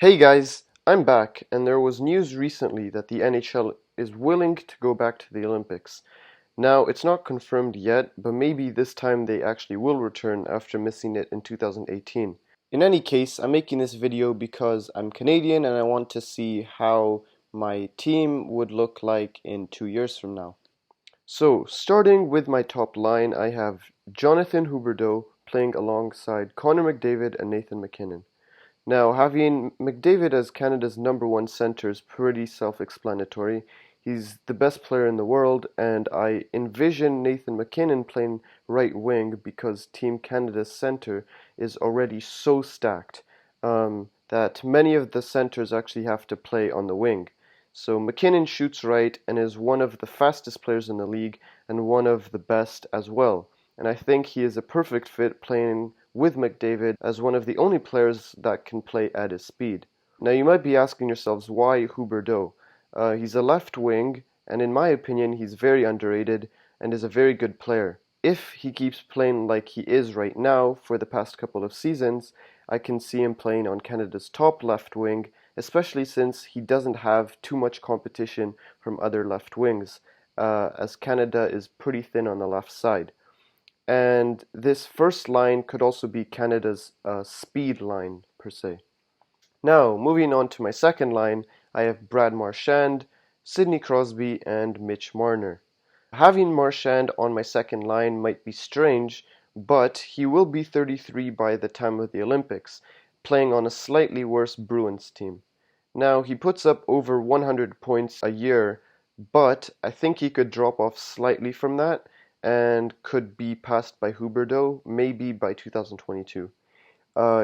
Hey guys, I'm back, and there was news recently that the NHL is willing to go back to the Olympics. Now, it's not confirmed yet, but maybe this time they actually will return after missing it in 2018. In any case, I'm making this video because I'm Canadian and I want to see how my team would look like in 2 years from now. So, starting with my top line, I have Jonathan Huberdeau playing alongside Connor McDavid and Nathan MacKinnon. Now, having McDavid as Canada's number one center is pretty self-explanatory. He's the best player in the world, and I envision Nathan MacKinnon playing right wing because Team Canada's center is already so stacked that many of the centers actually have to play on the wing. So MacKinnon shoots right and is one of the fastest players in the league and one of the best as well. And I think he is a perfect fit playing with McDavid as one of the only players that can play at his speed. Now you might be asking yourselves, why Huberdeau? He's a left wing, and in my opinion he's very underrated and is a very good player. If he keeps playing like he is right now for the past couple of seasons, I can see him playing on Canada's top left wing, especially since he doesn't have too much competition from other left wings, as Canada is pretty thin on the left side. And this first line could also be Canada's speed line, per se. Now, moving on to my second line, I have Brad Marchand, Sidney Crosby, and Mitch Marner. Having Marchand on my second line might be strange, but he will be 33 by the time of the Olympics, playing on a slightly worse Bruins team. Now, he puts up over 100 points a year, but I think he could drop off slightly from that and could be passed by Huberdeau, maybe by 2022.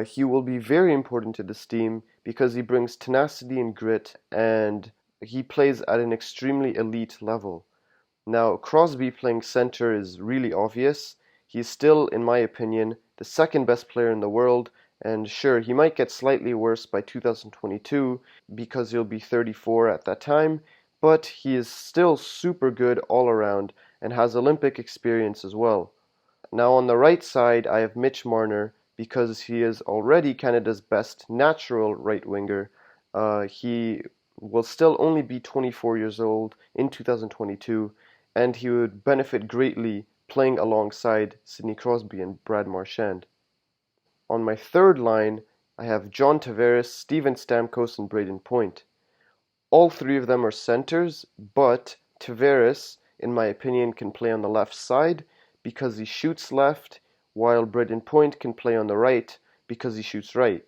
He will be very important to this team because he brings tenacity and grit, and he plays at an extremely elite level. Now, Crosby playing center is really obvious. He's still, in my opinion, the second best player in the world, and sure, he might get slightly worse by 2022 because he'll be 34 at that time, but he is still super good all around and has Olympic experience as well. Now on the right side, I have Mitch Marner because he is already Canada's best natural right winger. He will still only be 24 years old in 2022, and he would benefit greatly playing alongside Sidney Crosby and Brad Marchand. On my third line, I have John Tavares, Steven Stamkos, and Brayden Point. All three of them are centers, but Tavares, in my opinion, can play on the left side because he shoots left, while Brayden Point can play on the right because he shoots right.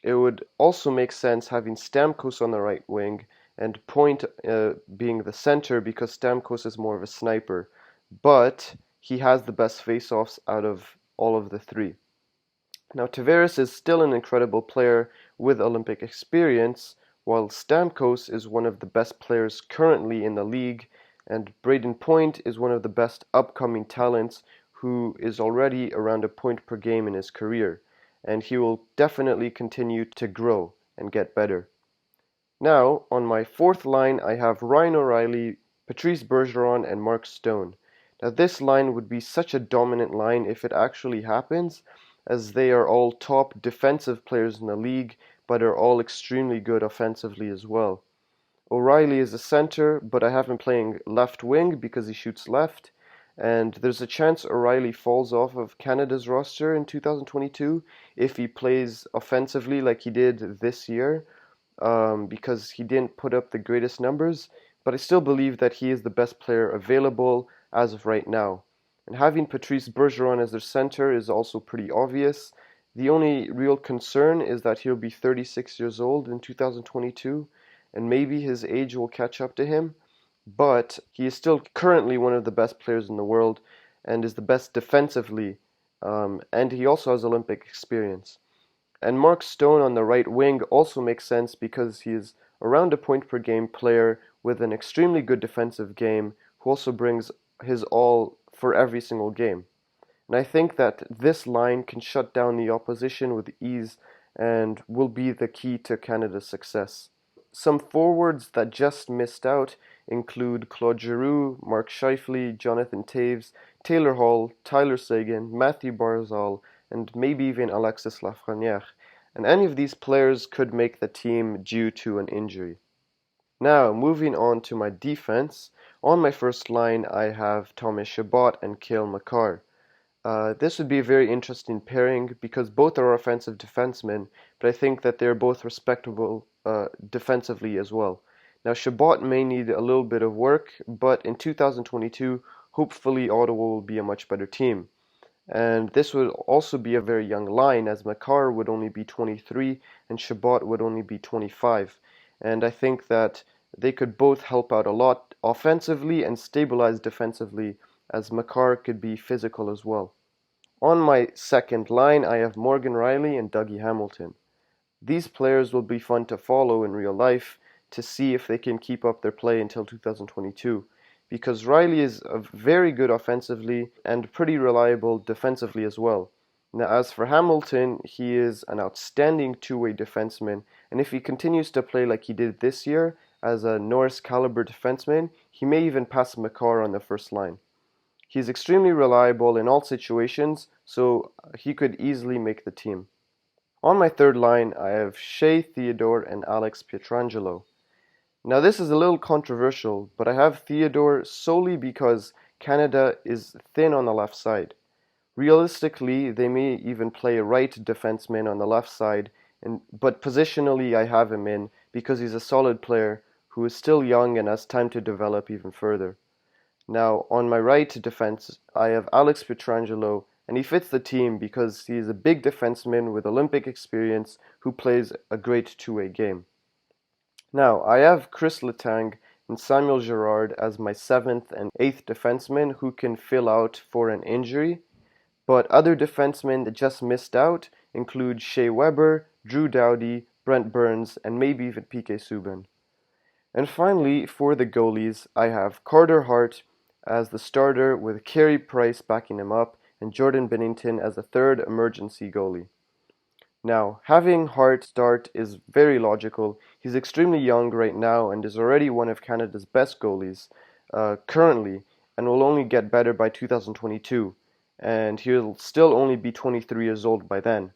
It would also make sense having Stamkos on the right wing and Point being the center because Stamkos is more of a sniper, but he has the best face-offs out of all of the three. Now Tavares is still an incredible player with Olympic experience, while Stamkos is one of the best players currently in the league, and Brayden Point is one of the best upcoming talents who is already around a point per game in his career, and he will definitely continue to grow and get better. Now, on my fourth line, I have Ryan O'Reilly, Patrice Bergeron, and Mark Stone. Now, this line would be such a dominant line if it actually happens, as they are all top defensive players in the league, but are all extremely good offensively as well. O'Reilly is a center, but I have him playing left wing because he shoots left, and there's a chance O'Reilly falls off of Canada's roster in 2022 if he plays offensively like he did this year, because he didn't put up the greatest numbers, but I still believe that he is the best player available as of right now. And having Patrice Bergeron as their center is also pretty obvious. The only real concern is that he'll be 36 years old in 2022, and maybe his age will catch up to him, but he is still currently one of the best players in the world and is the best defensively, and he also has Olympic experience. And Mark Stone on the right wing also makes sense because he is around a point per game player with an extremely good defensive game who also brings his all for every single game. And I think that this line can shut down the opposition with ease and will be the key to Canada's success. Some forwards that just missed out include Claude Giroux, Mark Scheifele, Jonathan Toews, Taylor Hall, Tyler Seguin, Matthew Barzal, and maybe even Alexis Lafrenière. and any of these players could make the team due to an injury. Now, moving on to my defense. On my first line, I have Thomas Chabot and Cale Makar. This would be a very interesting pairing because both are offensive defensemen, but I think that they're both respectable defensively as well. Now, Chabot may need a little bit of work, but in 2022, hopefully Ottawa will be a much better team. And this would also be a very young line, as Makar would only be 23 and Chabot would only be 25. And I think that they could both help out a lot offensively and stabilize defensively, as Makar could be physical as well. On my second line, I have Morgan Riley and Dougie Hamilton. These players will be fun to follow in real life to see if they can keep up their play until 2022, because Riley is very good offensively and pretty reliable defensively as well. Now, as for Hamilton, he is an outstanding two-way defenseman, and if he continues to play like he did this year as a Norris caliber defenseman, he may even pass Makar on the first line. He's extremely reliable in all situations, so he could easily make the team. On my third line, I have Shea Theodore and Alex Pietrangelo. Now, this is a little controversial, but I have Theodore solely because Canada is thin on the left side. Realistically, they may even play a right defenseman on the left side, but positionally I have him in because he's a solid player who is still young and has time to develop even further. Now, on my right defense, I have Alex Pietrangelo, and he fits the team because he is a big defenseman with Olympic experience who plays a great two-way game. Now, I have Chris Letang and Samuel Girard as my 7th and 8th defensemen who can fill out for an injury, but other defensemen that just missed out include Shea Weber, Drew Doughty, Brent Burns, and maybe even PK Subban. And finally, for the goalies, I have Carter Hart as the starter with Carey Price backing him up and Jordan Binnington as a third emergency goalie. Now, having Hart start is very logical. He's extremely young right now and is already one of Canada's best goalies currently and will only get better by 2022. And he'll still only be 23 years old by then.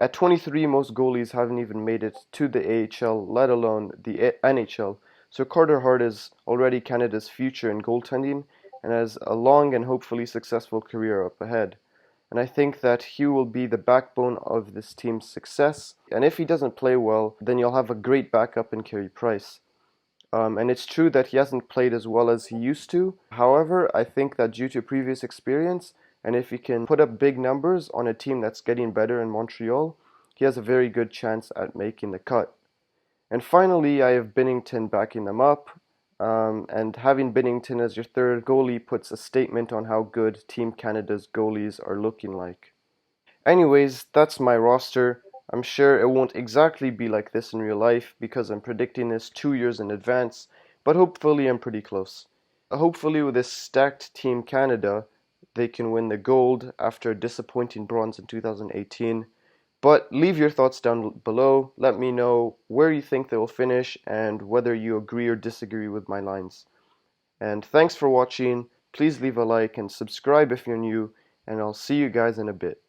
At 23, most goalies haven't even made it to the AHL, let alone the NHL. So Carter Hart is already Canada's future in goaltending and has a long and hopefully successful career up ahead. And I think that he will be the backbone of this team's success. And if he doesn't play well, then you'll have a great backup in Carey Price. And it's true that he hasn't played as well as he used to. However, I think that due to previous experience, and if he can put up big numbers on a team that's getting better in Montreal, he has a very good chance at making the cut. And finally, I have Binnington backing them up. And having Binnington as your third goalie puts a statement on how good Team Canada's goalies are looking like. Anyways, that's my roster. I'm sure it won't exactly be like this in real life because I'm predicting this 2 years in advance, but hopefully I'm pretty close. Hopefully with this stacked Team Canada, they can win the gold after a disappointing bronze in 2018. But leave your thoughts down below. Let me know where you think they will finish and whether you agree or disagree with my lines. And thanks for watching. Please leave a like and subscribe if you're new, and I'll see you guys in a bit.